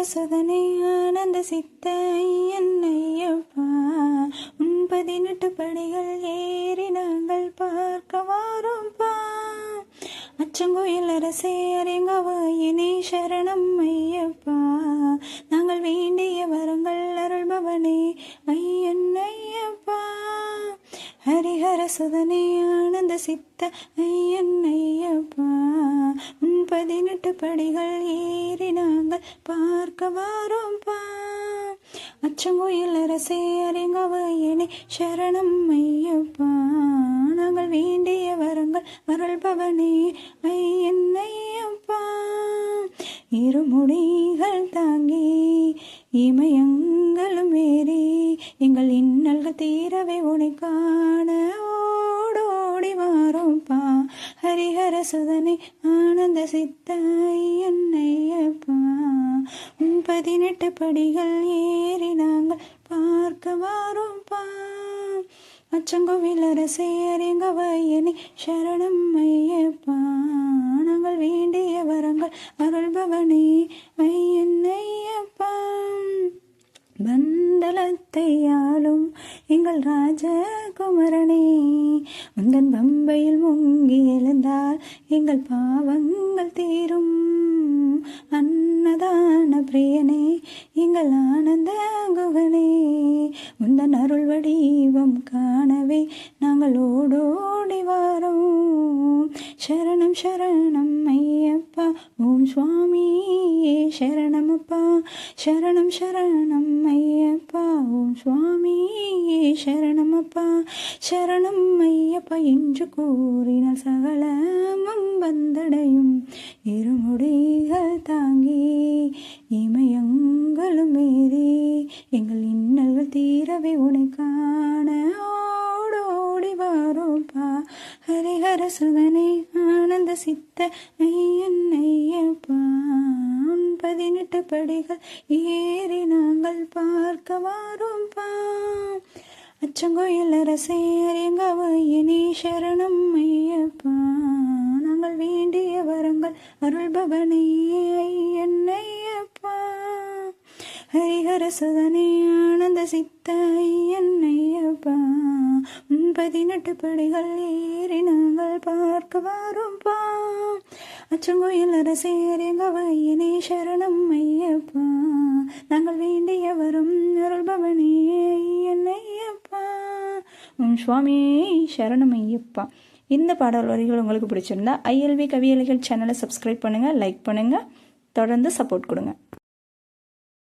சுதனே ஆனந்த சித்த ஐயப்பா, உன் 18 படிகள் ஏறி நாங்கள் பார்க்க வாரோம்பா. அச்சங்கோயில் அரசே அரங்காவாயனே சரணம் ஐயப்பா, நாங்கள் வேண்டிய வரங்கள் அருள்பவனே ஐயப்பா. ஹரிஹர சுதனே ஆனந்த சித்த ஐயப்பா, உன் 18 படிகள் ஏறி நாங்கள் பார்க்க வாரோம்பா. அச்சங்கோயில் அரசே அரங்காவாயனே சரணம் ஐயப்பா, நாங்கள் வேண்டிய வரங்கள் அருள்பவனே ஐயப்பா. இருமுடிகள் தாங்கி இமயங்களும் ஏறி எங்கள் இன்னல்கள் தீரவே உனை காண ஓடோடி வாரோம்பா. ஹரிஹர சுதனை ஆனந்த சித்த ஐயப்பா, 18 படிகள் ஏறி நாங்கள் பார்க்க வாரோம்பா. அச்சங்கோவில் அரசே அரங்காவாயனே சரணம் ஐயப்பா, நாங்கள் வேண்டிய வரங்கள் அருள்பவனே ஐயப்பா. பந்தளத்தை ஆளும் எங்கள் ராஜகுமரனே, உந்தன் பம்பையில் முங்கி எழுந்தால் எங்கள் பாவங்கள் தீரும். அன்னதான பிரியனே எங்கள் ஆனந்த குகனே, உந்தன் அருள் வடிவம் காணவே நாங்கள் ஓடோடி வாரோம். சரணம் சரணம் ஐயப்பா, ஓம் சுவாமியே சரணமப்பா. சரணம் சரணம் ஐயப்பா, ஓம் சுவாமியே சரணமப்பா. சரணம் ஐயப்பா என்று கூறினால் சகலமும் வந்தடையும். இருமுடிகள் தாங்கி இமயங்களும் ஏறி எங்கள் இன்னல்கள் தீரவே உனை காண ஓடோடி வாரோம்பா. ஹரிஹர சுதனே ஆனந்த சித்த ஐயப்பா, 18 படிகள் ஏறி நாங்கள் பார்க்க வாரோம்பா. அச்சங்கோயில் அரசே அரங்காவாயனே சரணம் ஐயப்பா, நாங்கள் வேண்டிய வரங்கள் அருள்பவனே ஐயப்பா. ஹரிஹர சுதனே ஆனந்த சித்த ஐயப்பா, 18 படிகள் ஏறி நாங்கள் பார்க்க வாரோம்பா. அச்சங்கோயில் அரசே அரங்காவாயனே சரணம் ஐயப்பா, நாங்கள் வேண்டிய வரும் அருள்பவனே ஐயப்பா. உன் சுவாமியே சரணம் ஐயப்பா. இந்த பாடல் வரிகள் உங்களுக்கு பிடிச்சிருந்தா ILV கவியலைகள் சேனலை சப்ஸ்கிரைப் பண்ணுங்கள், லைக் பண்ணுங்கள், தொடர்ந்து சப்போர்ட் கொடுங்க.